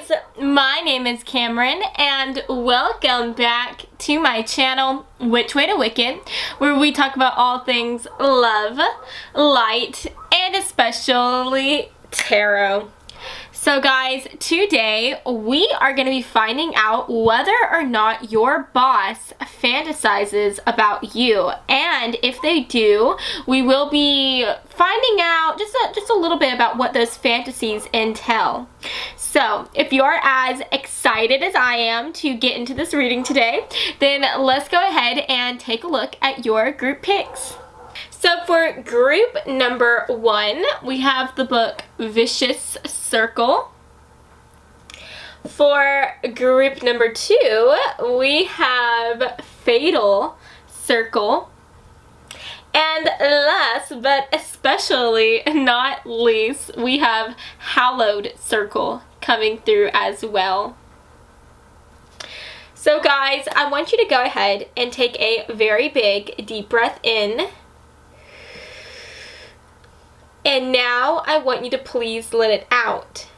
guys, my name is Cameron and welcome back to my channel, Which Way to Wicked, where we talk about all things love, light, and especially tarot. So guys, today we are going to be finding out whether or not your boss fantasizes about you, and if they do, we will be finding out just a little bit about what those fantasies entail. So if you're as excited as I am to get into this reading today, then let's go ahead and take a look at your group picks. So for group number 1, we have the book Vicious Circle. For group number 2, we have Fatal Circle. And last but especially not least, we have Hallowed Circle coming through as well. So guys, I want you to go ahead and take a very big deep breath in. And now I want you to please let it out.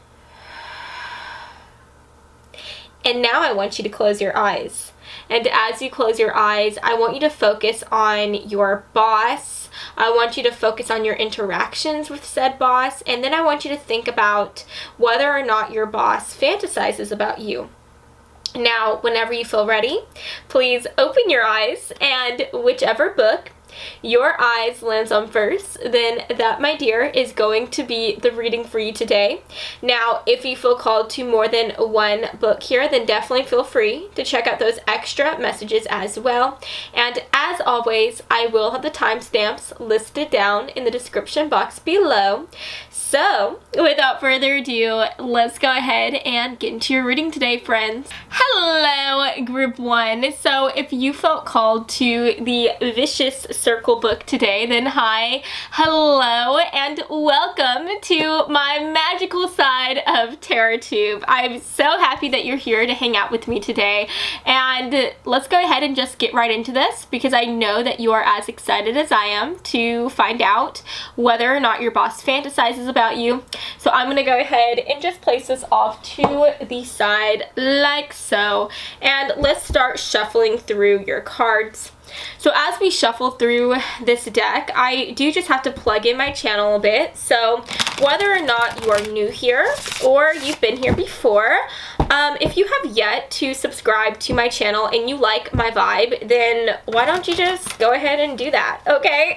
And now I want you to close your eyes. And as you close your eyes, I want you to focus on your boss. I want you to focus on your interactions with said boss. And then I want you to think about whether or not your boss fantasizes about you. Now, whenever you feel ready, please open your eyes, and whichever book your eyes lands on first, then that, my dear, is going to be the reading for you today. Now, if you feel called to more than one book here, then definitely feel free to check out those extra messages as well. And as always, I will have the timestamps listed down in the description box below. So, without further ado, let's go ahead and get into your reading today, friends. Hello, group 1. So, if you felt called to the Vicious Circle book today, then hi, hello, and welcome to my magical side of TarotTube. I'm so happy that you're here to hang out with me today, and let's go ahead and just get right into this, because I know that you are as excited as I am to find out whether or not your boss fantasizes about you. So I'm going to go ahead and just place this off to the side like so, and let's start shuffling through your cards. So as we shuffle through this deck, I do just have to plug in my channel a bit. So whether or not you are new here or you've been here before, if you have yet to subscribe to my channel and you like my vibe, then why don't you just go ahead and do that, okay?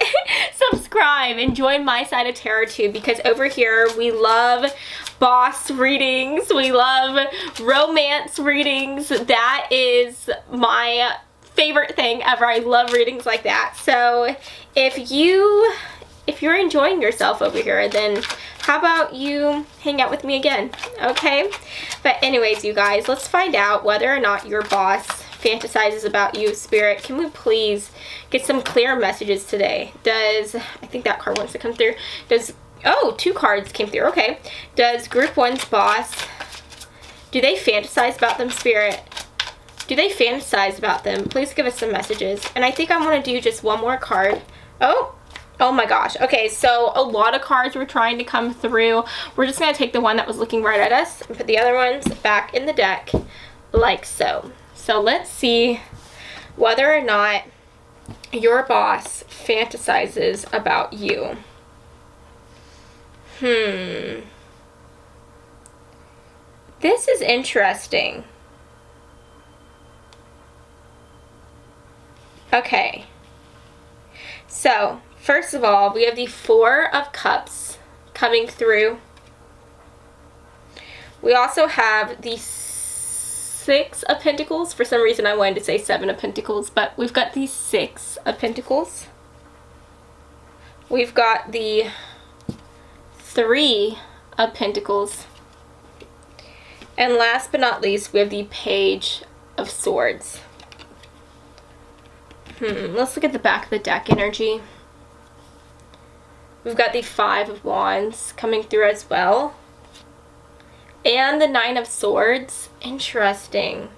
Subscribe and join my side of TarotTube, because over here we love boss readings, we love romance readings. That is my favorite thing ever. I love readings like that. So if you're enjoying yourself over here, then how about you hang out with me again, okay? But anyways, you guys, let's find out whether or not your boss fantasizes about you. Spirit, can we please get some clear messages today? I think that card wants to come through. Oh, 2 cards came through, okay. Does group 1's boss, do they fantasize about them, Spirit? Do they fantasize about them? Please give us some messages. And I think I want to do just one more card. Oh my gosh. Okay, so a lot of cards were trying to come through. We're just going to take the one that was looking right at us and put the other ones back in the deck like so. So let's see whether or not your boss fantasizes about you. This is interesting. Okay, so first of all, we have the 4 of Cups coming through. We also have the 6 of Pentacles. For some reason I wanted to say 7 of Pentacles, but we've got the 6 of Pentacles. We've got the 3 of Pentacles. And last but not least, we have the Page of Swords. Let's look at the back of the deck energy. We've got the 5 of Wands coming through as well. And the 9 of Swords. Interesting.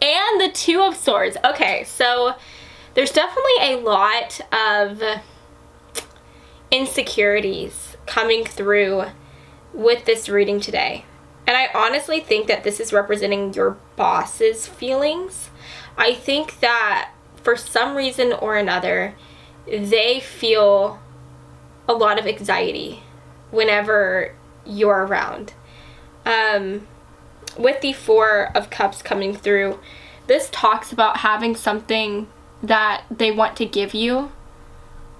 And the 2 of Swords. Okay, so there's definitely a lot of insecurities coming through with this reading today. And I honestly think that this is representing your boss's feelings. I think that for some reason or another, they feel a lot of anxiety whenever you're around. With the Four of Cups coming through, this talks about having something that they want to give you.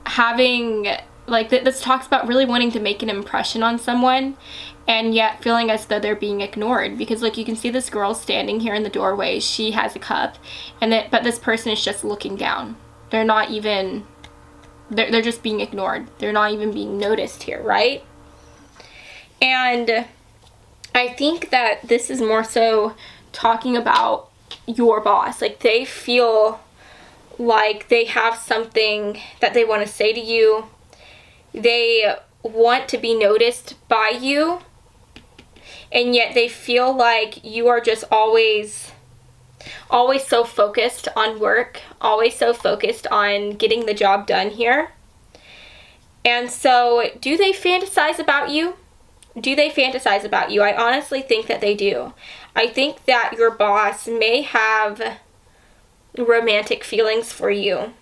Having, like, this talks about really wanting to make an impression on someone, and yet feeling as though they're being ignored. Because, like, you can see this girl standing here in the doorway. She has a cup, but this person is just looking down. They're not even, they're just being ignored. They're not even being noticed here, right? And I think that this is more so talking about your boss. Like, they feel like they have something that they want to say to you. They want to be noticed by you, and yet they feel like you are just always so focused on work, always so focused on getting the job done here. And so, do they fantasize about you? Do they fantasize about you? I honestly think that they do. I think that your boss may have romantic feelings for you.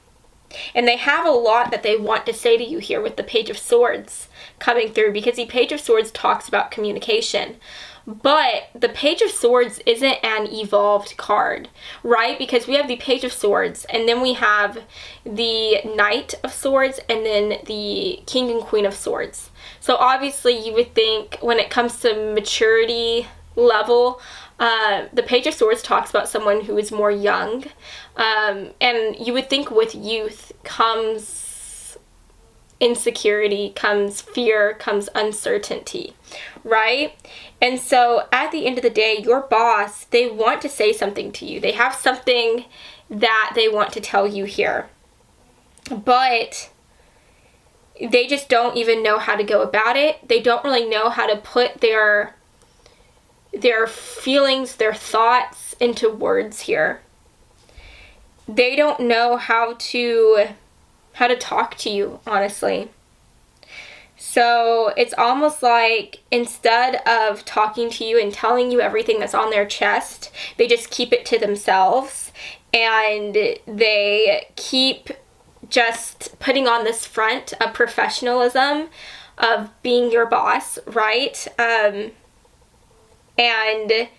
And they have a lot that they want to say to you here with the Page of Swords coming through, because the Page of Swords talks about communication. But the Page of Swords isn't an evolved card, right? Because we have the Page of Swords, and then we have the Knight of Swords, and then the King and Queen of Swords. So obviously you would think when it comes to maturity level, the Page of Swords talks about someone who is more young. And you would think with youth comes insecurity, comes fear, comes uncertainty, right? And so at the end of the day, your boss, they want to say something to you. They have something that they want to tell you here. But they just don't even know how to go about it. They don't really know how to put their feelings, their thoughts into words here. They don't know how to talk to you, honestly. So it's almost like instead of talking to you and telling you everything that's on their chest, they just keep it to themselves, and they keep just putting on this front of professionalism of being your boss, right? And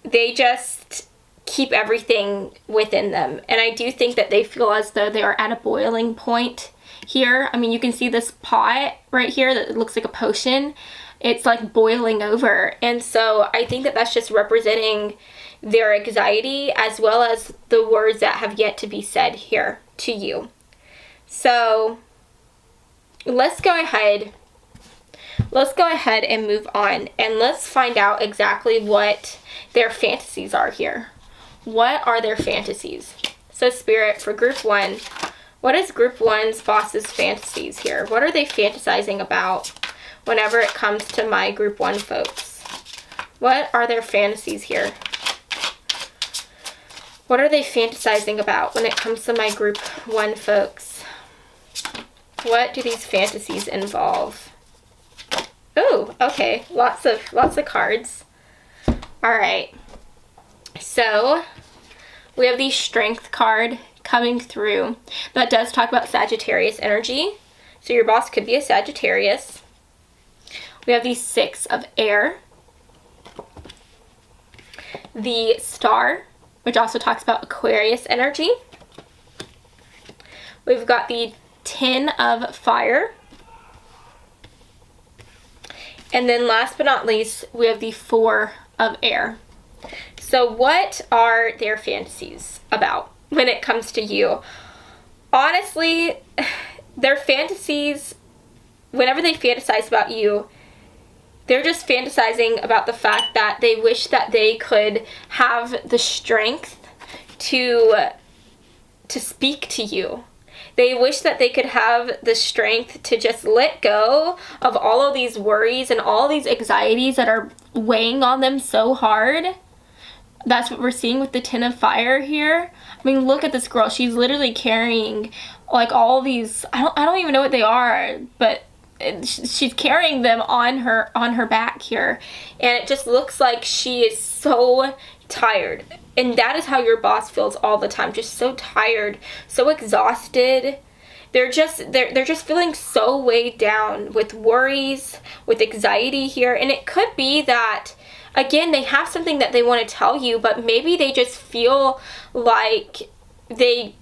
they just keep everything within them. And I do think that they feel as though they are at a boiling point here. I mean, you can see this pot right here that looks like a potion. It's like boiling over. And so I think that that's just representing their anxiety, as well as the words that have yet to be said here to you. So let's go ahead and move on, and let's find out exactly what their fantasies are here. What are their fantasies? So Spirit, for group 1, what is group 1's boss's fantasies here? What are they fantasizing about whenever it comes to my group 1 folks? What are their fantasies here? What are they fantasizing about when it comes to my group 1 folks? What do these fantasies involve? Oh, okay. Lots of cards. All right. So we have the Strength card coming through. That does talk about Sagittarius energy. So your boss could be a Sagittarius. We have the 6 of Air. The Star, which also talks about Aquarius energy. We've got the 10 of Fire. And then last but not least, we have the 4 of Air. So what are their fantasies about when it comes to you? Honestly, their fantasies, whenever they fantasize about you, they're just fantasizing about the fact that they wish that they could have the strength to speak to you. They wish that they could have the strength to just let go of all of these worries and all these anxieties that are weighing on them so hard. That's what we're seeing with the 10 of Fire here. I mean, look at this girl. She's literally carrying like all these, I don't even know what they are, but she's carrying them on her back here, and it just looks like she is so tired. And that is how your boss feels all the time, just so tired, so exhausted. They're just feeling so weighed down with worries, with anxiety here. And it could be that, again, they have something that they want to tell you, but maybe they just feel like they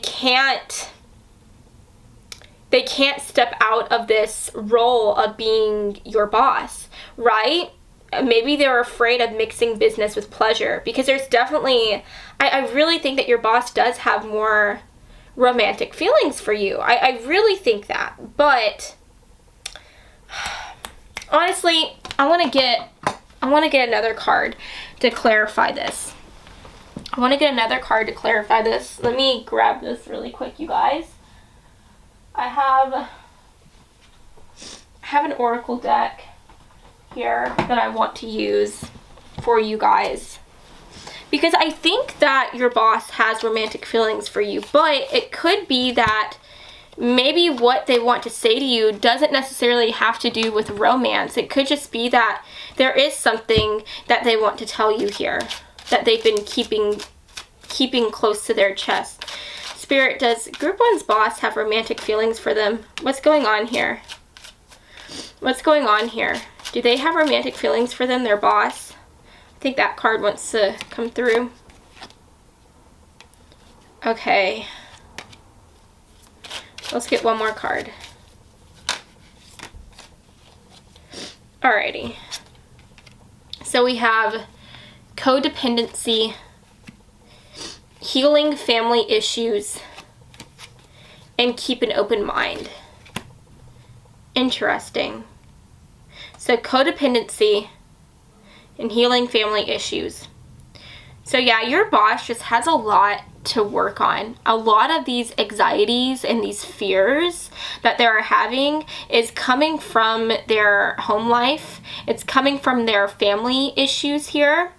can't step out of this role of being your boss, right? Maybe they're afraid of mixing business with pleasure, because there's definitely, I really think that your boss does have more romantic feelings for you. I really think that. But honestly, I want to get another card to clarify this. Let me grab this really quick, you guys. I have an oracle deck here that I want to use for you guys, because I think that your boss has romantic feelings for you, but it could be that maybe what they want to say to you doesn't necessarily have to do with romance. It could just be that there is something that they want to tell you here that they've been keeping close to their chest. Spirit, does Group 1's boss have romantic feelings for them? What's going on here? Do they have romantic feelings for them, their boss? I think that card wants to come through. Okay. Let's get one more card. Alrighty. So we have codependency, healing family issues, and keep an open mind. Interesting. So codependency and healing family issues. So yeah, your boss just has a lot to work on. A lot of these anxieties and these fears that they're having is coming from their home life. It's coming from their family issues here.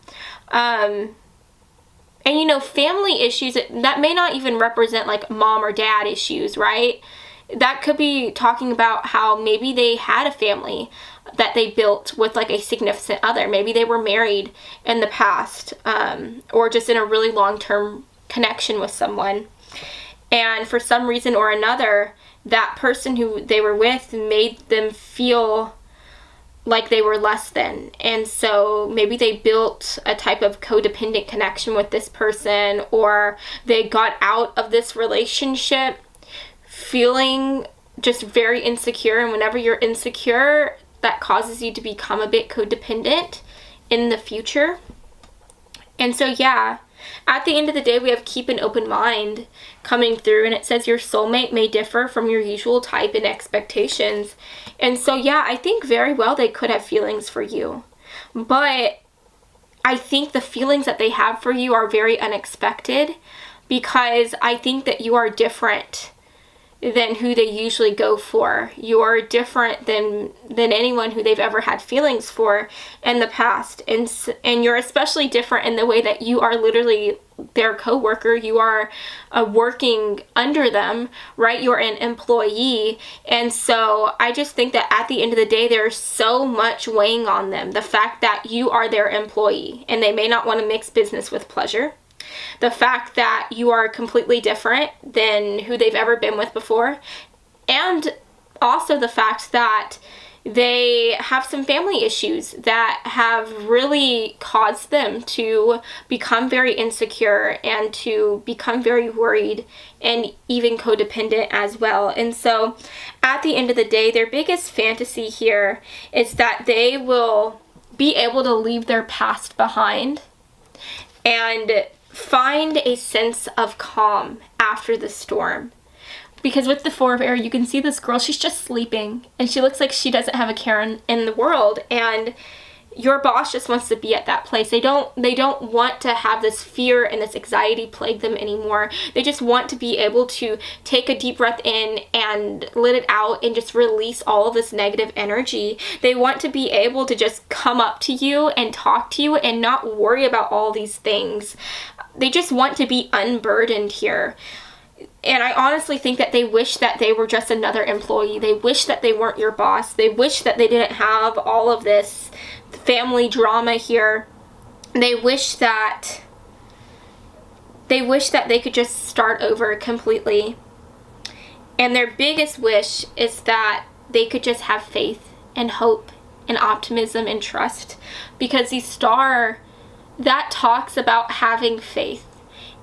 And you know, family issues, that may not even represent like mom or dad issues, right? That could be talking about how maybe they had a family that they built with like a significant other. Maybe they were married in the past, or just in a really long-term connection with someone. And for some reason or another, that person who they were with made them feel like they were less than. And so maybe they built a type of codependent connection with this person, or they got out of this relationship feeling just very insecure. And whenever you're insecure, that causes you to become a bit codependent in the future. And so yeah, at the end of the day, we have keep an open mind coming through, and it says your soulmate may differ from your usual type and expectations. And so yeah, I think very well they could have feelings for you, but I think the feelings that they have for you are very unexpected, because I think that you are different than who they usually go for. You're different than anyone who they've ever had feelings for in the past. And you're especially different in the way that you are literally their coworker. You are working under them, right? You're an employee. And so I just think that at the end of the day, there's so much weighing on them. The fact that you are their employee and they may not want to mix business with pleasure. The fact that you are completely different than who they've ever been with before. And also the fact that they have some family issues that have really caused them to become very insecure and to become very worried and even codependent as well. And so at the end of the day, their biggest fantasy here is that they will be able to leave their past behind and find a sense of calm after the storm. Because with the Four of Air, you can see this girl, she's just sleeping, and she looks like she doesn't have a care in the world, and your boss just wants to be at that place. They don't want to have this fear and this anxiety plague them anymore. They just want to be able to take a deep breath in and let it out and just release all of this negative energy. They want to be able to just come up to you and talk to you and not worry about all these things. They just want to be unburdened here. And I honestly think that they wish that they were just another employee. They wish that they weren't your boss. They wish that they didn't have all of this family drama here. They wish that they could just start over completely. And their biggest wish is that they could just have faith and hope and optimism and trust. Because the star, that talks about having faith.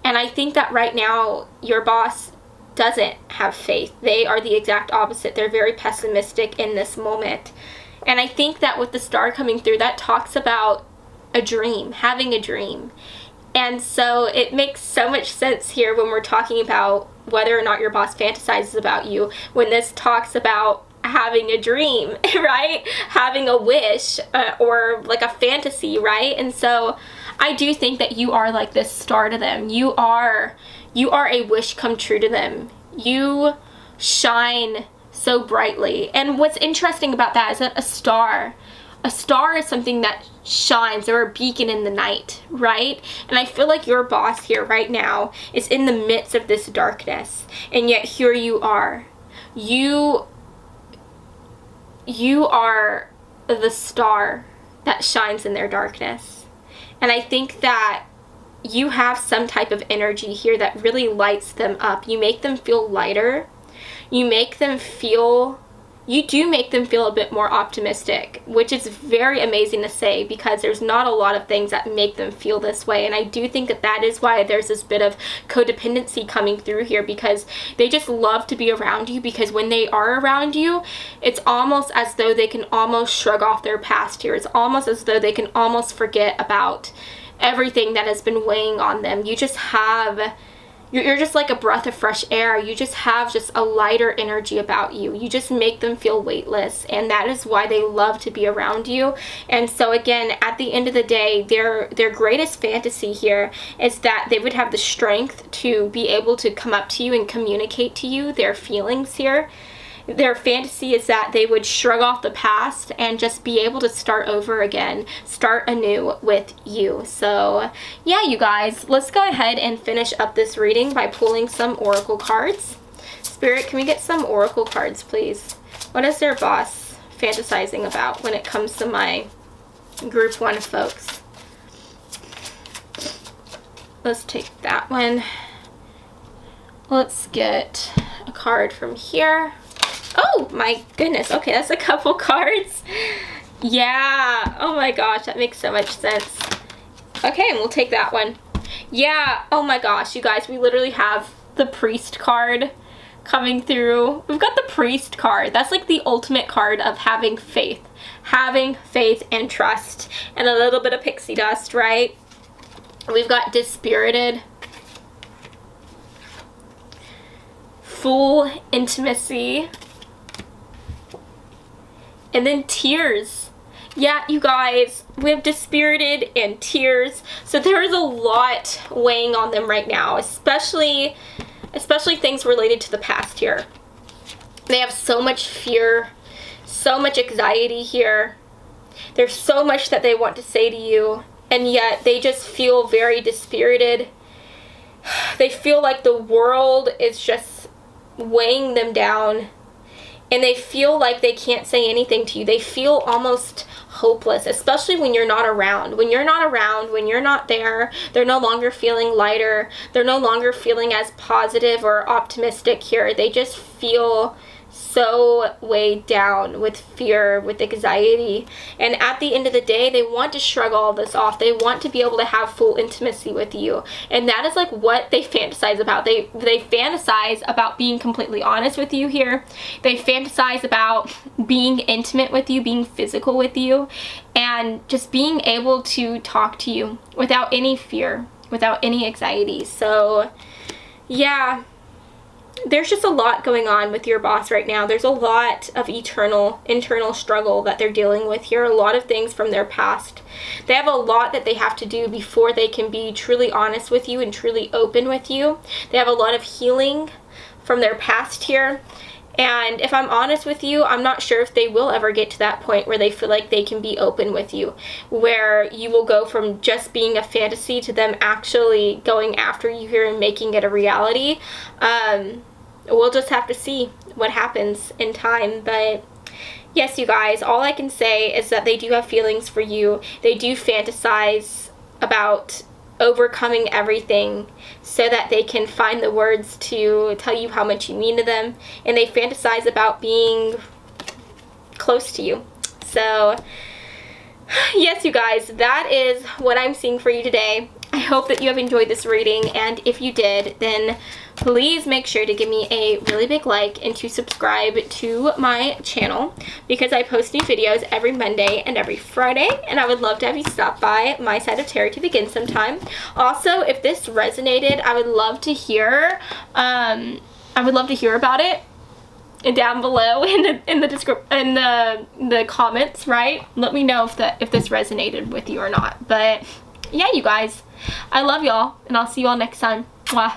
And I think that right now, your boss doesn't have faith. They are the exact opposite. They're very pessimistic in this moment. And I think that with the star coming through, that talks about a dream, having a dream. And so it makes so much sense here when we're talking about whether or not your boss fantasizes about you, when this talks about having a dream, right? Having a wish, or like a fantasy, right? And so I do think that you are like this star to them. You are a wish come true to them. You shine so brightly. And what's interesting about that is that a star is something that shines, or a beacon in the night, right? And I feel like your boss here right now is in the midst of this darkness, and yet here you are. You are the star that shines in their darkness. And I think that you have some type of energy here that really lights them up. You make them feel lighter. You do make them feel a bit more optimistic, which is very amazing to say, because there's not a lot of things that make them feel this way. And I do think that that is why there's this bit of codependency coming through here, because they just love to be around you, because when they are around you, it's almost as though they can almost shrug off their past here. It's almost as though they can almost forget about everything that has been weighing on them. You're just like a breath of fresh air. You just have just a lighter energy about you. You just make them feel weightless, and that is why they love to be around you. And so again, at the end of the day, their greatest fantasy here is that they would have the strength to be able to come up to you and communicate to you their feelings here. Their fantasy is that they would shrug off the past and just be able to start over again, start anew with you. So yeah, you guys, let's go ahead and finish up this reading by pulling some oracle cards. Spirit, can we get some oracle cards, please? What is their boss fantasizing about when it comes to my group 1 folks? Let's take that one. Let's get a card from here. Oh my goodness. Okay, that's a couple cards. Yeah. Oh my gosh, that makes so much sense. Okay, and we'll take that one. Yeah. Oh my gosh, you guys, we literally have the priest card coming through. We've got the priest card. That's like the ultimate card of having faith. Having faith and trust. And a little bit of pixie dust, right? We've got dispirited. Full intimacy. And then tears. Yeah, you guys, we have dispirited and tears. So there is a lot weighing on them right now, especially things related to the past here. They have so much fear, so much anxiety here. There's so much that they want to say to you, and yet they just feel very dispirited. They feel like the world is just weighing them down. And they feel like they can't say anything to you. They feel almost hopeless, especially when you're not around. When you're not around, when you're not there, they're no longer feeling lighter. They're no longer feeling as positive or optimistic here. They just feel so weighed down with fear, with anxiety. And at the end of the day, they want to shrug all this off. They want to be able to have full intimacy with you. And that is like what they fantasize about. They fantasize about being completely honest with you here. They fantasize about being intimate with you, being physical with you, and just being able to talk to you without any fear, without any anxiety. So yeah, there's just a lot going on with your boss right now. There's a lot of internal struggle that they're dealing with here. A lot of things from their past. They have a lot that they have to do before they can be truly honest with you and truly open with you. They have a lot of healing from their past here. And if I'm honest with you, I'm not sure if they will ever get to that point where they feel like they can be open with you, where you will go from just being a fantasy to them actually going after you here and making it a reality. We'll just have to see what happens in time. But yes, you guys, all I can say is that they do have feelings for you. They do fantasize about overcoming everything so that they can find the words to tell you how much you mean to them, and they fantasize about being close to you. So yes, you guys, that is what I'm seeing for you today. I hope that you have enjoyed this reading, and if you did, then please make sure to give me a really big like and to subscribe to my channel, because I post new videos every Monday and every Friday, and I would love to have you stop by my side of tarot to begin sometime. Also, if this resonated, I would love to hear about it down below in the comments, right? Let me know if this resonated with you or not. But yeah, you guys, I love y'all, and I'll see you all next time. Mwah.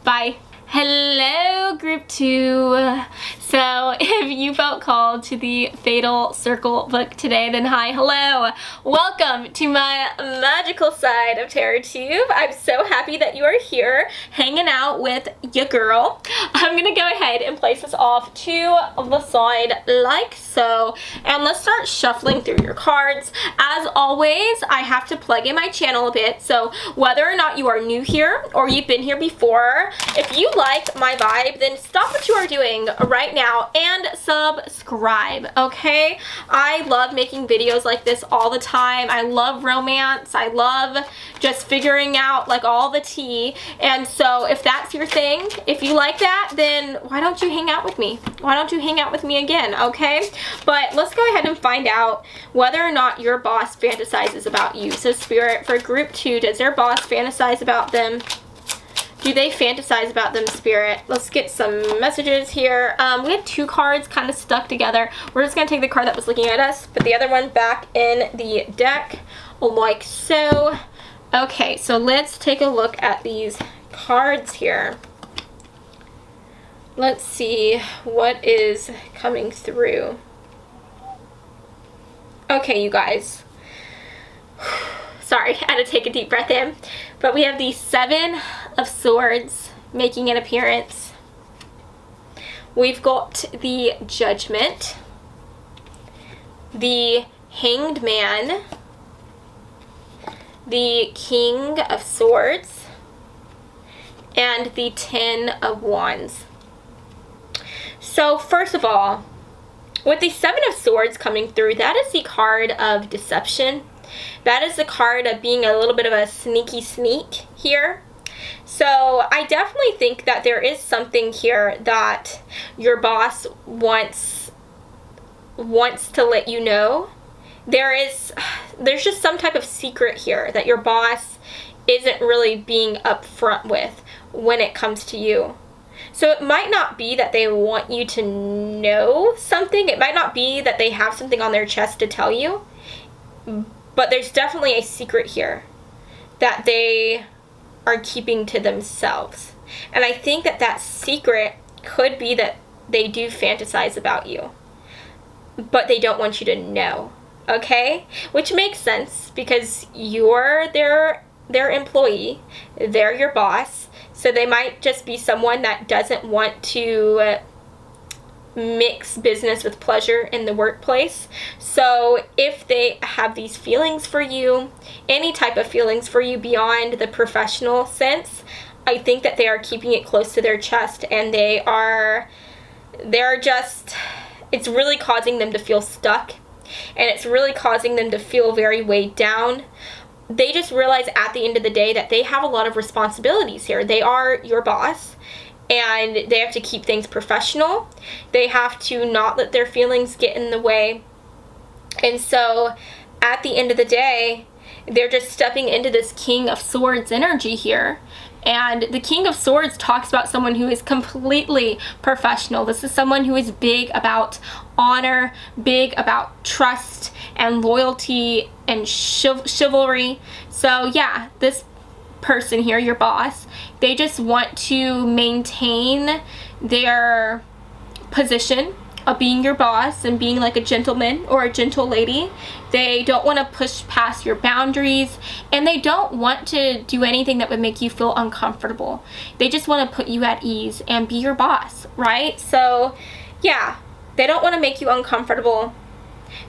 Bye. Hello, group 2. So if you felt called to the Fatal Circle book today, then hi, hello. Welcome to my magical side of TarotTube. I'm so happy that you are here hanging out with your girl. I'm going to go ahead and place this off to the side like so. And let's start shuffling through your cards. As always, I have to plug in my channel a bit. So whether or not you are new here or you've been here before, if you like my vibe, then stop what you are doing right now and subscribe, okay? I love making videos like this all the time. I love romance. I love just figuring out like all the tea. And so if that's your thing, if you like that, then why don't you hang out with me? Why don't you hang out with me again, okay? But let's go ahead and find out whether or not your boss fantasizes about you. So Spirit, for group 2, does their boss fantasize about them? Do they fantasize about them, Spirit? Let's get some messages here. We had 2 cards kind of stuck together. We're just going to take the card that was looking at us, put the other one back in the deck, like so. Okay, so let's take a look at these cards here. Let's see what is coming through. Okay, you guys. Sorry, I had to take a deep breath in. But we have the 7 of Swords making an appearance. We've got the Judgment, the Hanged Man, the King of Swords, and the 10 of Wands. So first of all, with the 7 of Swords coming through, that is the card of deception. That is the card of being a little bit of a sneaky sneak here. So I definitely think that there is something here that your boss wants to let you know. There's just some type of secret here that your boss isn't really being upfront with when it comes to you. So it might not be that they want you to know something. It might not be that they have something on their chest to tell you. But there's definitely a secret here that they are keeping to themselves. And I think that that secret could be that they do fantasize about you, but they don't want you to know, okay? Which makes sense because you're their employee, they're your boss, so they might just be someone that doesn't want to mix business with pleasure in the workplace. So if they have these feelings for you, any type of feelings for you beyond the professional sense, I think that they are keeping it close to their chest, and they're just, it's really causing them to feel stuck, and it's really causing them to feel very weighed down. They just realize at the end of the day that they have a lot of responsibilities here. They are your boss, and they have to keep things professional. They have to not let their feelings get in the way. And so at the end of the day, they're just stepping into this King of Swords energy here. And the King of Swords talks about someone who is completely professional. This is someone who is big about honor, big about trust and loyalty and chivalry. So yeah, this person here, your boss, they just want to maintain their position of being your boss and being like a gentleman or a gentle lady. They don't want to push past your boundaries, and they don't want to do anything that would make you feel uncomfortable. They just want to put you at ease and be your boss, right? So yeah, they don't want to make you uncomfortable.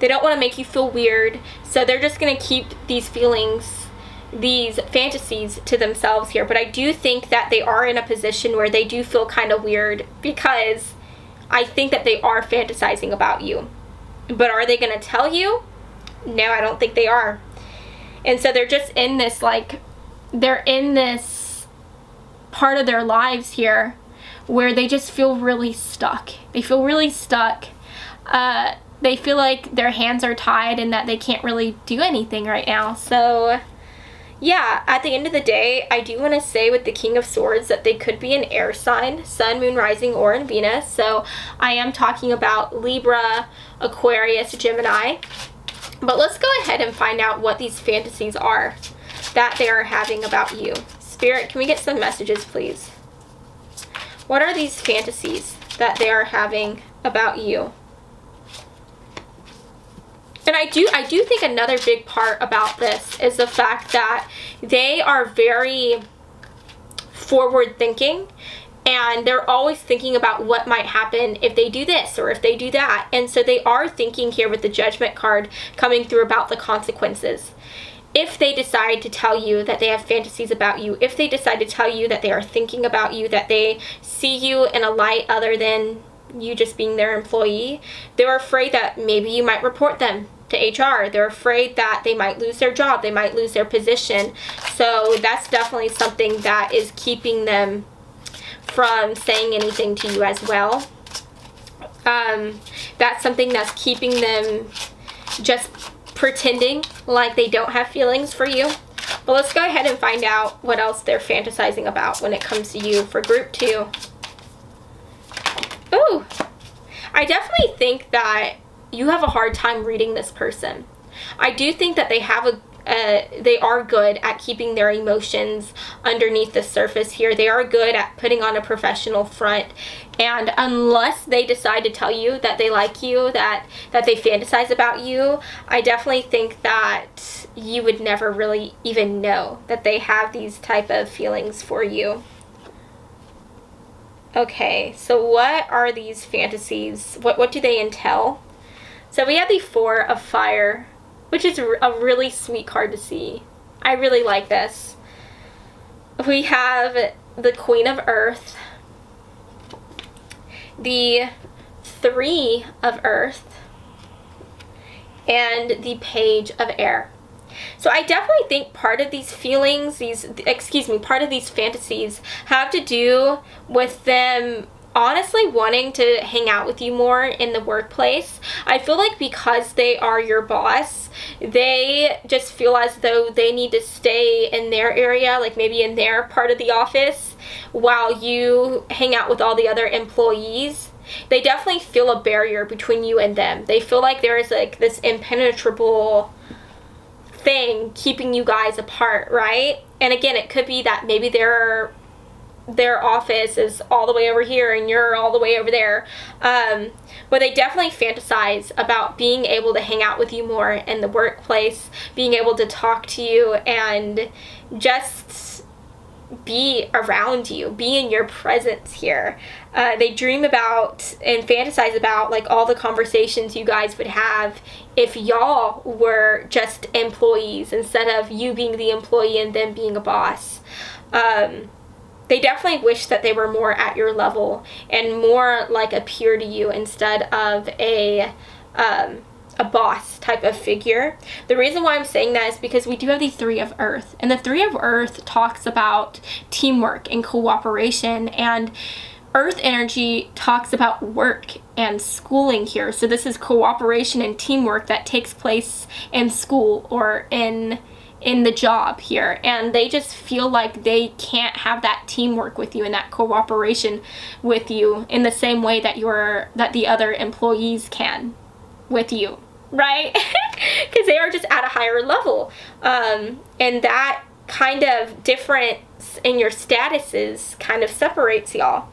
They don't want to make you feel weird. So they're just going to keep these feelings, these fantasies to themselves here. But I do think that they are in a position where they do feel kind of weird, because I think that they are fantasizing about you. But are they going to tell you? No, I don't think they are. And so they're just in this, like, they're in this part of their lives here where they just feel really stuck. They feel really stuck. They feel like their hands are tied and that they can't really do anything right now. So yeah, at the end of the day, I do want to say with the King of Swords that they could be an air sign, Sun, Moon, Rising, or in Venus. So I am talking about Libra, Aquarius, Gemini. But let's go ahead and find out what these fantasies are that they are having about you. Spirit, can we get some messages, please? What are these fantasies that they are having about you? And I do think another big part about this is the fact that they are very forward thinking, and they're always thinking about what might happen if they do this or if they do that. And so they are thinking here with the Judgment card coming through about the consequences. If they decide to tell you that they have fantasies about you, if they decide to tell you that they are thinking about you, that they see you in a light other than you just being their employee, they're afraid that maybe you might report them to HR. They're afraid that they might lose their job, they might lose their position. So that's definitely something that is keeping them from saying anything to you as well. That's something that's keeping them just pretending like they don't have feelings for you. But let's go ahead and find out what else they're fantasizing about when it comes to you for group 2. Ooh, I definitely think that you have a hard time reading this person. I do think that they have they are good at keeping their emotions underneath the surface here. They are good at putting on a professional front. And unless they decide to tell you that they like you, that they fantasize about you, I definitely think that you would never really even know that they have these type of feelings for you. Okay, so what are these fantasies? What do they entail? So we have the 4 of Fire, which is a really sweet card to see. I really like this. We have the Queen of Earth, the 3 of Earth, and the Page of Air. So I definitely think part of these feelings, part of these fantasies have to do with them honestly wanting to hang out with you more in the workplace. I feel like because they are your boss, they just feel as though they need to stay in their area, like maybe in their part of the office, while you hang out with all the other employees. They definitely feel a barrier between you and them. They feel like there is like this impenetrable thing keeping you guys apart, right? And again, it could be that maybe their office is all the way over here and you're all the way over there. But they definitely fantasize about being able to hang out with you more in the workplace, being able to talk to you and just be around you, be in your presence here. They dream about and fantasize about like all the conversations you guys would have if y'all were just employees instead of you being the employee and them being a boss. They definitely wish that they were more at your level and more like a peer to you instead of a boss type of figure. The reason why I'm saying that is because we do have the 3 of Earth, and the 3 of Earth talks about teamwork and cooperation, and Earth energy talks about work and schooling here. So this is cooperation and teamwork that takes place in school or in the job here, and they just feel like they can't have that teamwork with you and that cooperation with you in the same way that the other employees can with you, right? Because they are just at a higher level, and that kind of difference in your statuses kind of separates y'all.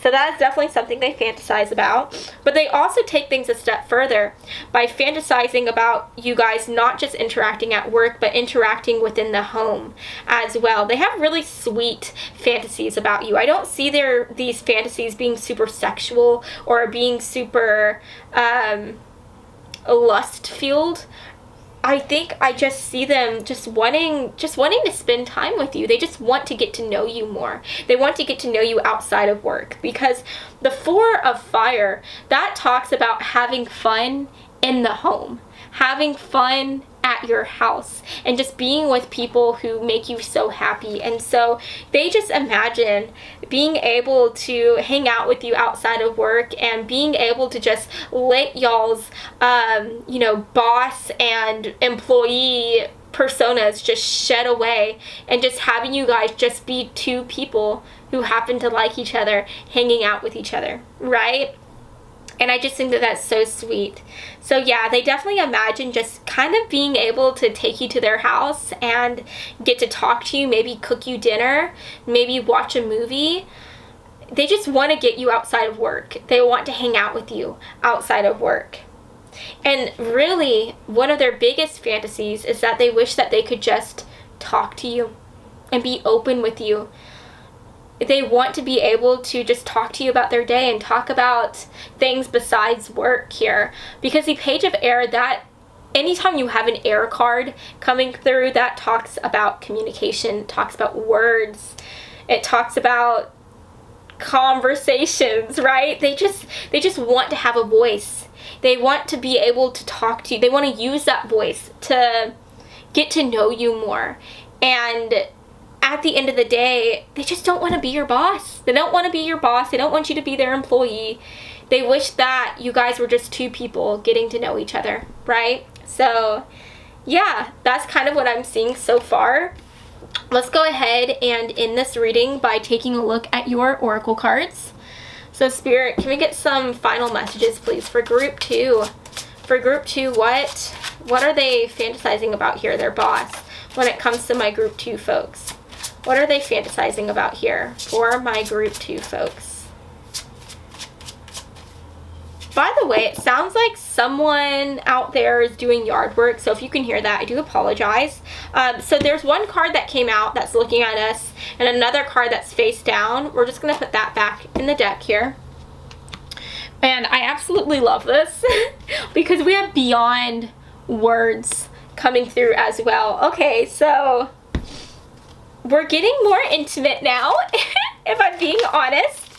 So that is definitely something they fantasize about. But they also take things a step further by fantasizing about you guys not just interacting at work, but interacting within the home as well. They have really sweet fantasies about you. I don't see these fantasies being super sexual or being super lust-fueled. I think I just see them just wanting to spend time with you. They just want to get to know you more. They want to get to know you outside of work, because the 4 of Fire, that talks about having fun in the home, having fun at your house, and just being with people who make you so happy. And so they just imagine being able to hang out with you outside of work and being able to just let y'all's boss and employee personas just shed away, and just having you guys just be 2 people who happen to like each other hanging out with each other, right? And I just think that that's so sweet. So yeah, they definitely imagine just kind of being able to take you to their house and get to talk to you, maybe cook you dinner, maybe watch a movie. They just want to get you outside of work. They want to hang out with you outside of work. And really, one of their biggest fantasies is that they wish that they could just talk to you and be open with you. They want to be able to just talk to you about their day and talk about things besides work here. Because the Page of Air, that anytime you have an air card coming through, that talks about communication, talks about words, it talks about conversations, right? They just want to have a voice. They want to be able to talk to you. They want to use that voice to get to know you more. And at the end of the day, they just don't want to be your boss. They don't want to be your boss. They don't want you to be their employee. They wish that you guys were just 2 people getting to know each other, right? So yeah, that's kind of what I'm seeing so far. Let's go ahead and end this reading by taking a look at your oracle cards. So Spirit, can we get some final messages, please, for group 2? For group 2, what are they fantasizing about here, their boss, when it comes to my group 2 folks? What are they fantasizing about here for my group 2 folks? By the way, it sounds like someone out there is doing yard work, so if you can hear that, I do apologize. So there's one card that came out that's looking at us, and another card that's face down. We're just going to put that back in the deck here. And I absolutely love this because we have beyond words coming through as well. Okay, so we're getting more intimate now, if I'm being honest.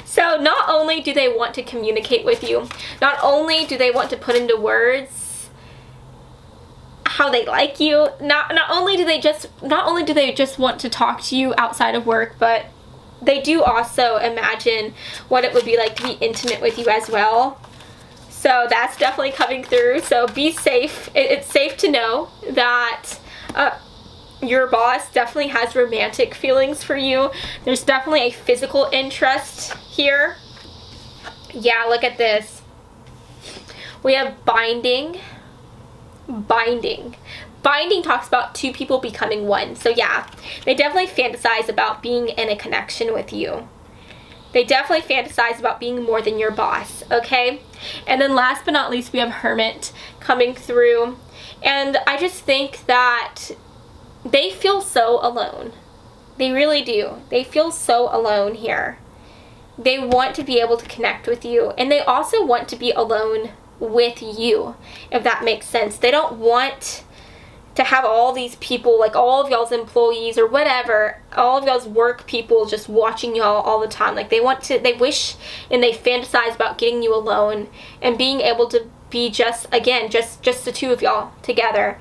So not only do they want to communicate with you, not only do they want to put into words how they like you, not only do they just want to talk to you outside of work, but they do also imagine what it would be like to be intimate with you as well. So that's definitely coming through. So be safe. It's safe to know that your boss definitely has romantic feelings for you. There's definitely a physical interest here. Yeah, look at this. We have binding. Binding talks about 2 people becoming one. So yeah, they definitely fantasize about being in a connection with you. They definitely fantasize about being more than your boss, okay? And then last but not least, we have Hermit coming through. And I just think that they feel so alone. They really do. They feel so alone here. They want to be able to connect with you, and they also want to be alone with you, if that makes sense. They don't want to have all these people, like all of y'all's employees or whatever, all of y'all's work people just watching y'all all the time. Like they wish and they fantasize about getting you alone and being able to be just the 2 of y'all together.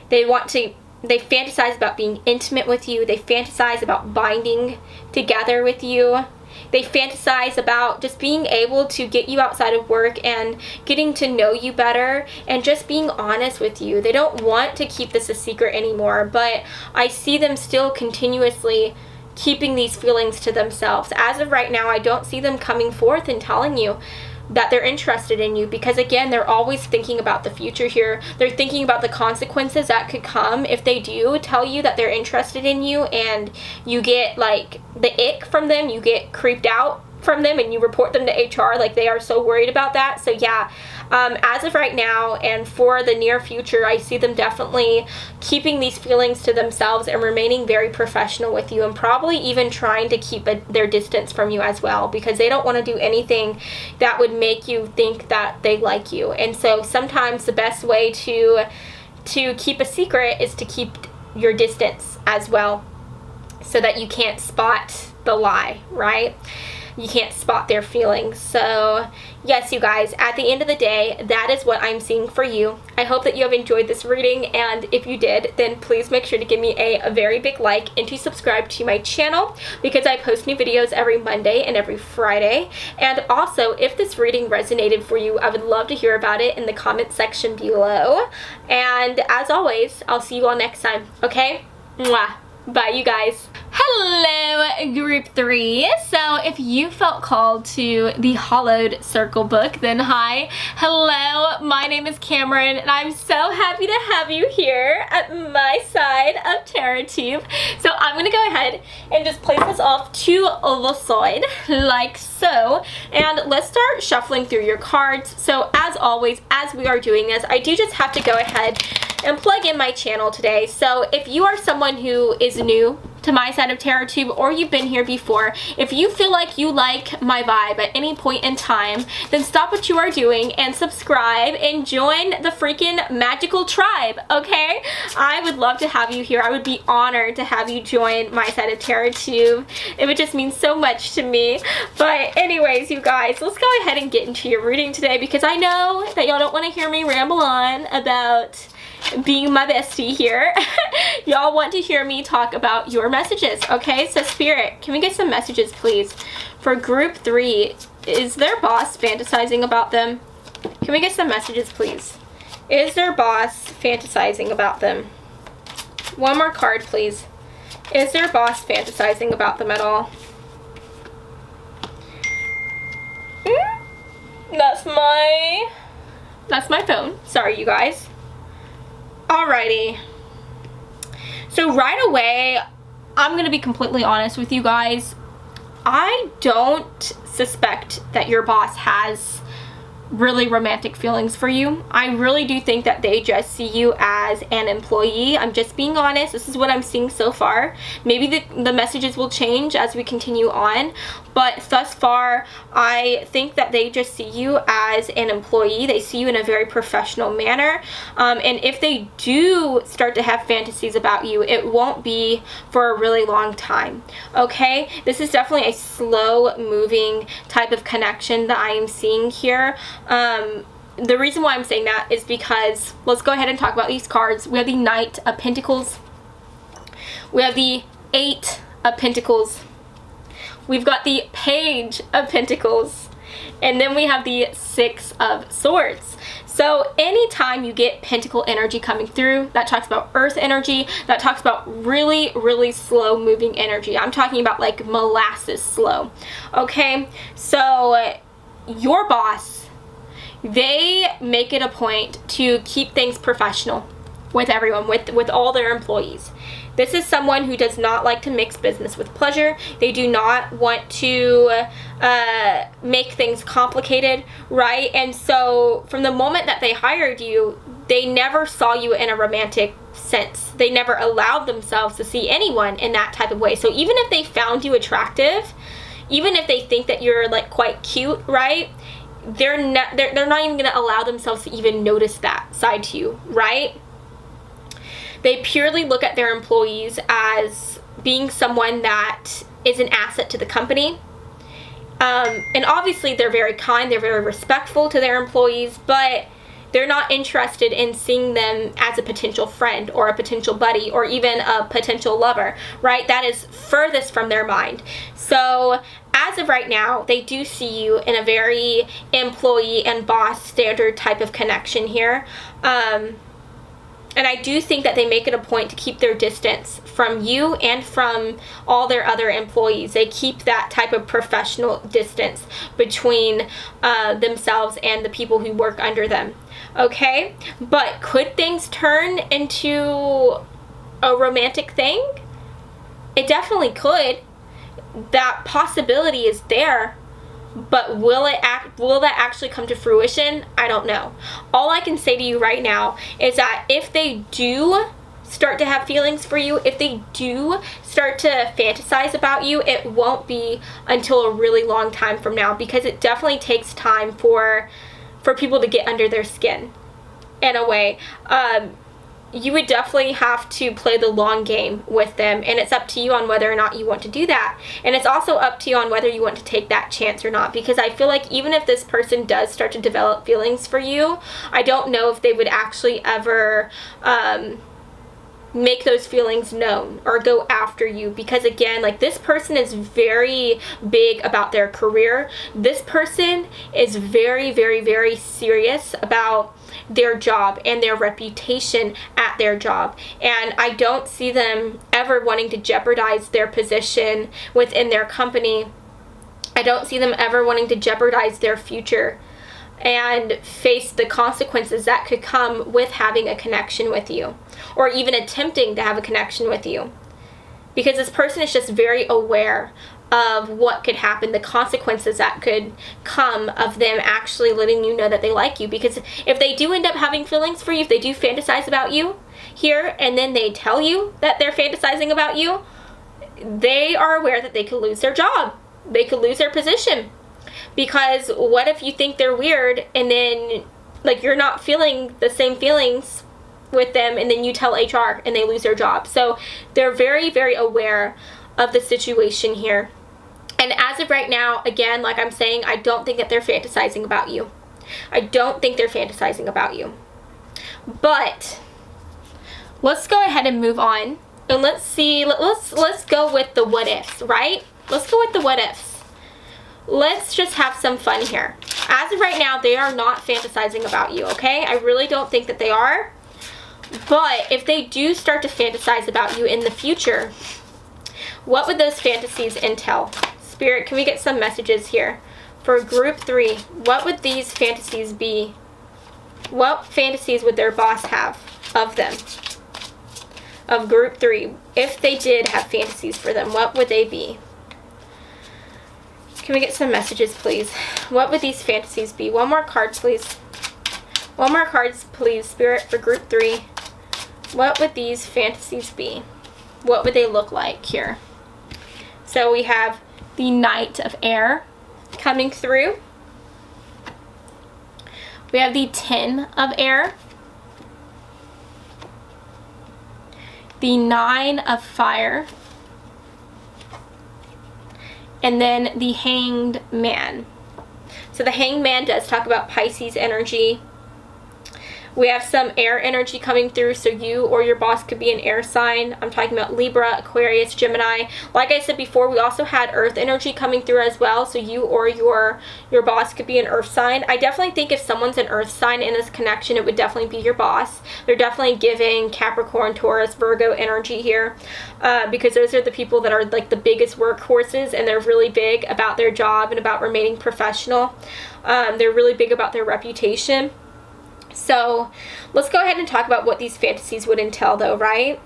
They fantasize about being intimate with you. They fantasize about binding together with you. They fantasize about just being able to get you outside of work and getting to know you better and just being honest with you. They don't want to keep this a secret anymore, but I see them still continuously keeping these feelings to themselves. As of right now, I don't see them coming forth and telling you that they're interested in you, because again, they're always thinking about the future here. They're thinking about the consequences that could come if they do tell you that they're interested in you and you get like the ick from them, you get creeped out from them and you report them to HR, like they are so worried about that. So yeah, as of right now and for the near future, I see them definitely keeping these feelings to themselves and remaining very professional with you, and probably even trying to keep their distance from you as well, because they don't want to do anything that would make you think that they like you. And so sometimes the best way to keep a secret is to keep your distance as well, so that you can't spot the lie, right? You can't spot their feelings. So yes, you guys, at the end of the day, that is what I'm seeing for you. I hope that you have enjoyed this reading, and if you did, then please make sure to give me a very big like and to subscribe to my channel, because I post new videos every Monday and every Friday. And also, if this reading resonated for you, I would love to hear about it in the comment section below. And as always, I'll see you all next time, okay? Mwah. Bye, you guys. Hello, group 3. So if you felt called to the Hallowed circle book, then hi. Hello, my name is Cameron, and I'm so happy to have you here at my side of TerraTube. So I'm going to go ahead and just place this off to the side, like so. And let's start shuffling through your cards. So as always, as we are doing this, I do just have to go ahead and plug in my channel today. So if you are someone who is new to my side of TerraTube, or you've been here before, if you feel like you like my vibe at any point in time, then stop what you are doing and subscribe and join the freaking magical tribe, okay? I would love to have you here. I would be honored to have you join my side of TerraTube. It would just mean so much to me. But anyways, you guys, let's go ahead and get into your reading today, because I know that y'all don't want to hear me ramble on about being my bestie here. Y'all want to hear me talk about your messages, okay? So Spirit, can we get some messages, please? For group 3, is their boss fantasizing about them? Can we get some messages, please? Is their boss fantasizing about them? One more card, please. Is their boss fantasizing about them at all? That's my phone. Sorry, you guys. Alrighty. So right away, I'm going to be completely honest with you guys. I don't suspect that your boss has really romantic feelings for you. I really do think that they just see you as an employee. I'm just being honest. This is what I'm seeing so far. Maybe the messages will change as we continue on, but thus far, I think that they just see you as an employee. They see you in a very professional manner, and if they do start to have fantasies about you, it won't be for a really long time, okay? This is definitely a slow-moving type of connection that I am seeing here. The reason why I'm saying that is because, let's go ahead and talk about these cards. We have the Knight of Pentacles. We have the 8 of Pentacles. We've got the Page of Pentacles. And then we have the 6 of Swords. So anytime you get pentacle energy coming through, that talks about earth energy, that talks about really, really slow moving energy. I'm talking about like molasses slow. Okay, so your boss, they make it a point to keep things professional with everyone, with all their employees. This is someone who does not like to mix business with pleasure. They do not want to make things complicated, right? And so from the moment that they hired you, they never saw you in a romantic sense. They never allowed themselves to see anyone in that type of way. So even if they found you attractive, even if they think that you're like quite cute, right? They're not even going to allow themselves to even notice that side to you, right? They purely look at their employees as being someone that is an asset to the company. And obviously they're very kind, they're very respectful to their employees, but they're not interested in seeing them as a potential friend or a potential buddy or even a potential lover, right? That is furthest from their mind. So as of right now, they do see you in a very employee and boss standard type of connection here. And I do think that they make it a point to keep their distance from you and from all their other employees. They keep that type of professional distance between themselves and the people who work under them. Okay? But could things turn into a romantic thing? It definitely could. That possibility is there. but will that actually come to fruition? I don't know. All I can say to you right now is that if they do start to have feelings for you, if they do start to fantasize about you, it won't be until a really long time from now, because it definitely takes time for people to get under their skin in a way. You would definitely have to play the long game with them, and it's up to you on whether or not you want to do that. And it's also up to you on whether you want to take that chance or not, because I feel like even if this person does start to develop feelings for you, I don't know if they would actually ever make those feelings known or go after you, because again, like, this person is very big about their career. This person is very, very, very serious about their job and their reputation at their job, and I don't see them ever wanting to jeopardize their position within their company. I don't see them ever wanting to jeopardize their future and face the consequences that could come with having a connection with you, or even attempting to have a connection with you, because this person is just very aware of what could happen, the consequences that could come of them actually letting you know that they like you. Because if they do end up having feelings for you, if they do fantasize about you here, and then they tell you that they're fantasizing about you, they are aware that they could lose their job, they could lose their position. Because what if you think they're weird, and then, like, you're not feeling the same feelings with them, and then you tell HR and they lose their job? So they're very, very aware of the situation here. And as of right now, again, like I'm saying, I don't think that they're fantasizing about you. I don't think they're fantasizing about you. But let's go ahead and move on, and let's see, let's go with the what ifs, right? Let's go with the what ifs. Let's just have some fun here. As of right now, they are not fantasizing about you, okay? I really don't think that they are. But if they do start to fantasize about you in the future, what would those fantasies entail? Spirit, can we get some messages here? For group 3, what would these fantasies be? What fantasies would their boss have of them? Of group 3, if they did have fantasies for them, what would they be? Can we get some messages, please? What would these fantasies be? One more card, please. One more card, please, Spirit, for group 3. What would these fantasies be? What would they look like here? So we have the Knight of Air coming through. We have the Ten of Air. The Nine of Fire. And then the Hanged Man. So the Hanged Man does talk about Pisces energy. We have some air energy coming through, so you or your boss could be an air sign. I'm talking about Libra, Aquarius, Gemini. Like I said before, we also had earth energy coming through as well, so you or your boss could be an earth sign. I definitely think if someone's an earth sign in this connection, it would definitely be your boss. They're definitely giving Capricorn, Taurus, Virgo energy here, because those are the people that are like the biggest workhorses, and they're really big about their job and about remaining professional. They're really big about their reputation. So let's go ahead and talk about what these fantasies would entail, though, right?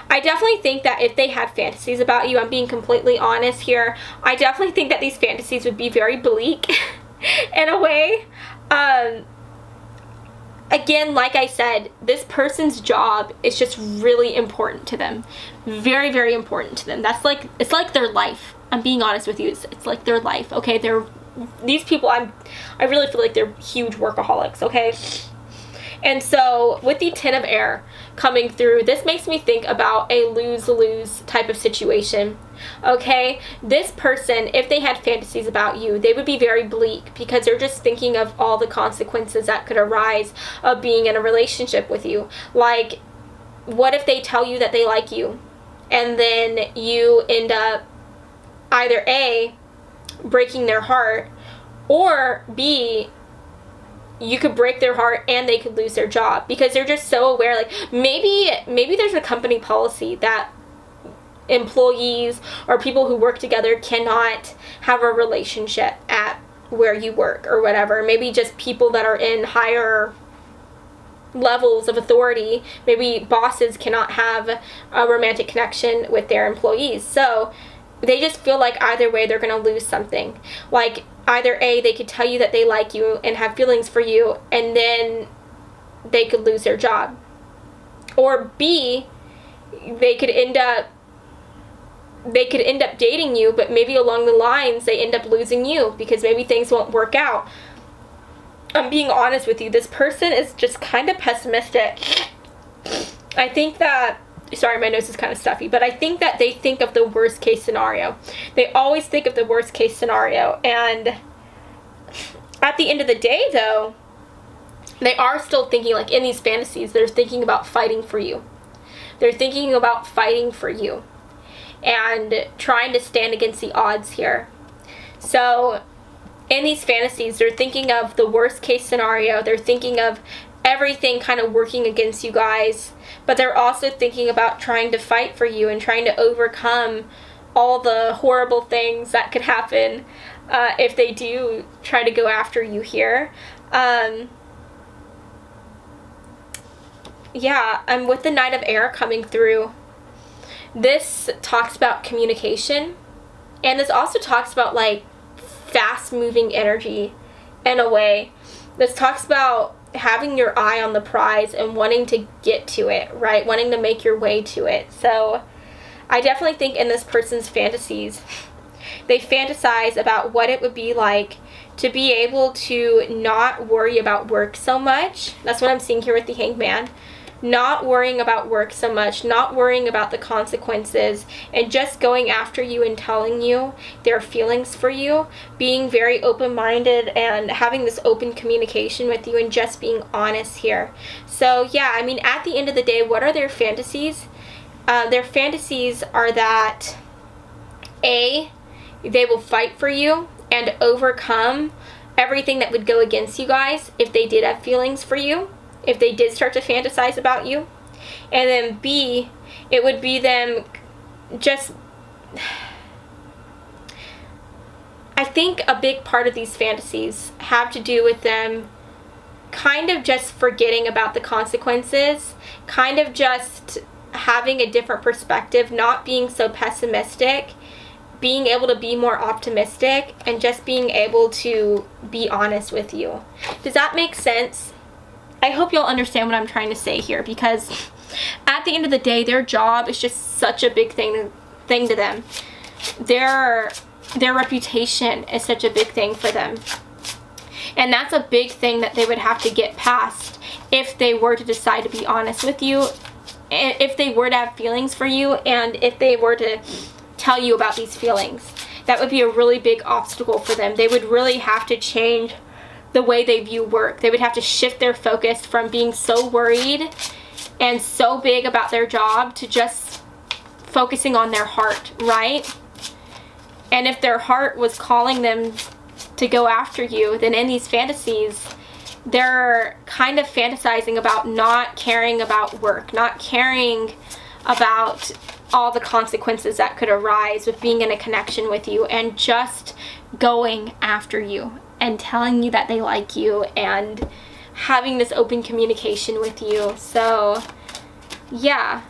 I definitely think that if they had fantasies about you, I'm being completely honest here, I definitely think that these fantasies would be very bleak in a way. Again, like I said, this person's job is just really important to them. Very, very important to them. It's like their life. I'm being honest with you. It's like their life, okay? These people, I really feel like they're huge workaholics, okay? And so with the Ten of Air coming through, this makes me think about a lose-lose type of situation, okay? This person, if they had fantasies about you, they would be very bleak, because they're just thinking of all the consequences that could arise of being in a relationship with you. Like, what if they tell you that they like you, and then you end up either A, breaking their heart, or B, you could break their heart and they could lose their job, because they're just so aware. Like, maybe there's a company policy that employees or people who work together cannot have a relationship at where you work or whatever. Maybe just people that are in higher levels of authority, maybe bosses cannot have a romantic connection with their employees. So they just feel like either way they're going to lose something. Like, either A, they could tell you that they like you and have feelings for you, and then they could lose their job. Or B, they could end up dating you, but maybe along the lines they end up losing you because maybe things won't work out. I'm being honest with you. This person is just kind of pessimistic. I think that, sorry, my nose is kind of stuffy, but I think that they think of the worst case scenario. They always think of the worst case scenario. And at the end of the day, though, they are still thinking, like in these fantasies, they're thinking about fighting for you. They're thinking about fighting for you and trying to stand against the odds here. So in these fantasies, they're thinking of the worst case scenario. They're thinking of everything kind of working against you guys, but they're also thinking about trying to fight for you and trying to overcome all the horrible things that could happen if they do try to go after you here. Yeah, I'm with the Knight of Air coming through. This talks about communication, and this also talks about like fast-moving energy in a way. This talks about having your eye on the prize and wanting to get to it, right? Wanting to make your way to it. So I definitely think in this person's fantasies, they fantasize about what it would be like to be able to not worry about work so much. That's what I'm seeing here with the Hanged Man. Not worrying about work so much, not worrying about the consequences, and just going after you and telling you their feelings for you, being very open-minded and having this open communication with you and just being honest here. So yeah, I mean, at the end of the day, what are their fantasies? Their fantasies are that A, they will fight for you and overcome everything that would go against you guys if they did have feelings for you, if they did start to fantasize about you. And then B, it would be them just, I think a big part of these fantasies have to do with them kind of just forgetting about the consequences, kind of just having a different perspective, not being so pessimistic, being able to be more optimistic, and just being able to be honest with you. Does that make sense? I hope you'll understand what I'm trying to say here, because at the end of the day, their job is just such a big thing to them. Their reputation is such a big thing for them. And that's a big thing that they would have to get past if they were to decide to be honest with you, and if they were to have feelings for you, and if they were to tell you about these feelings. That would be a really big obstacle for them. They would really have to change the way they view work. They would have to shift their focus from being so worried and so big about their job to just focusing on their heart, right? And if their heart was calling them to go after you, then in these fantasies, they're kind of fantasizing about not caring about work, not caring about all the consequences that could arise with being in a connection with you, and just going after you and telling you that they like you and having this open communication with you. So yeah,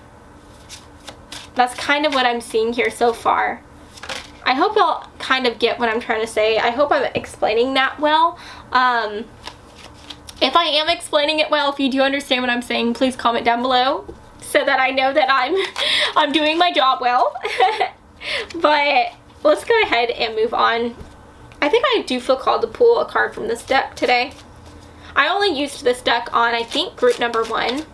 that's kind of what I'm seeing here so far. I hope y'all kind of get what I'm trying to say. I hope I'm explaining that well. If I am explaining it well, if you do understand what I'm saying, please comment down below so that I know that I'm doing my job well. But let's go ahead and move on. I think I do feel called to pull a card from this deck today. I only used this deck on, I think, group number 1.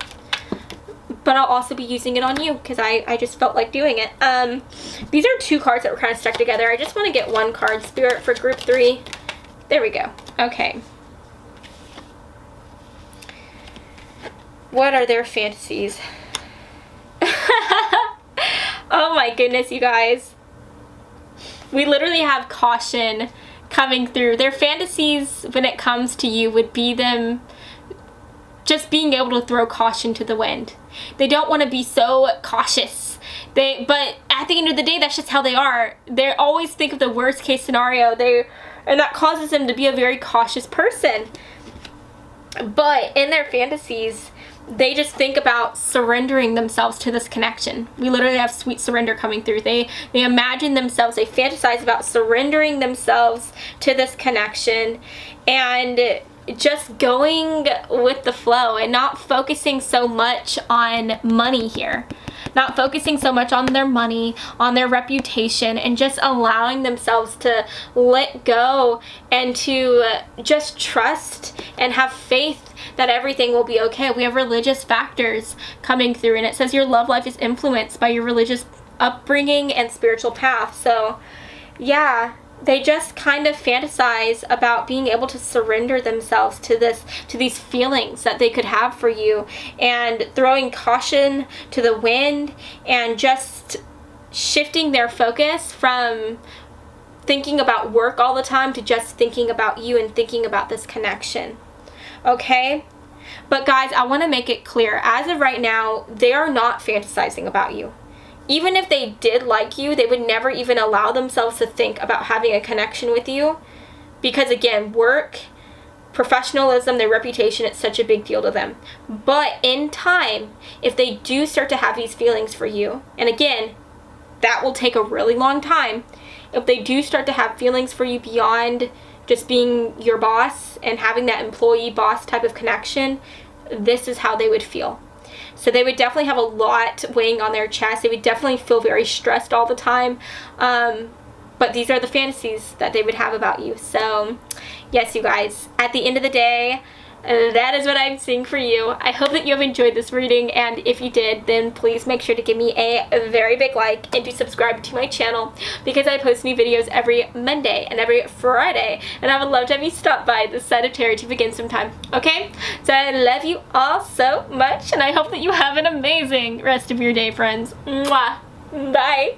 But I'll also be using it on you because I just felt like doing it. These are 2 cards that were kind of stuck together. I just want to get 1 card, Spirit, for group 3. There we go. Okay. What are their fantasies? Oh my goodness, you guys. We literally have caution coming through. Their fantasies when it comes to you would be them just being able to throw caution to the wind. They don't want to be so cautious. But at the end of the day, that's just how they are. They always think of the worst case scenario. And that causes them to be a very cautious person. But in their fantasies, they just think about surrendering themselves to this connection. We literally have sweet surrender coming through. They imagine themselves, they fantasize about surrendering themselves to this connection and just going with the flow and not focusing so much on money here. Not focusing so much on their money, on their reputation, and just allowing themselves to let go and to just trust and have faith that everything will be okay. We have religious factors coming through, and it says your love life is influenced by your religious upbringing and spiritual path. So, yeah, they just kind of fantasize about being able to surrender themselves to these feelings that they could have for you, and throwing caution to the wind and just shifting their focus from thinking about work all the time to just thinking about you and thinking about this connection. Okay? But guys, I want to make it clear, as of right now, they are not fantasizing about you. Even if they did like you, they would never even allow themselves to think about having a connection with you. Because again, work, professionalism, their reputation, it's such a big deal to them. But in time, if they do start to have these feelings for you, and again, that will take a really long time. If they do start to have feelings for you beyond just being your boss and having that employee-boss type of connection, this is how they would feel. So they would definitely have a lot weighing on their chest. They would definitely feel very stressed all the time. But these are the fantasies that they would have about you. So, yes, you guys, at the end of the day, that is what I'm seeing for you. I hope that you have enjoyed this reading, and if you did, then please make sure to give me a very big like and to subscribe to my channel, because I post new videos every Monday and every Friday, and I would love to have you stop by this side of tarot to begin some time. Okay? So I love you all so much, and I hope that you have an amazing rest of your day, friends. Mwah! Bye!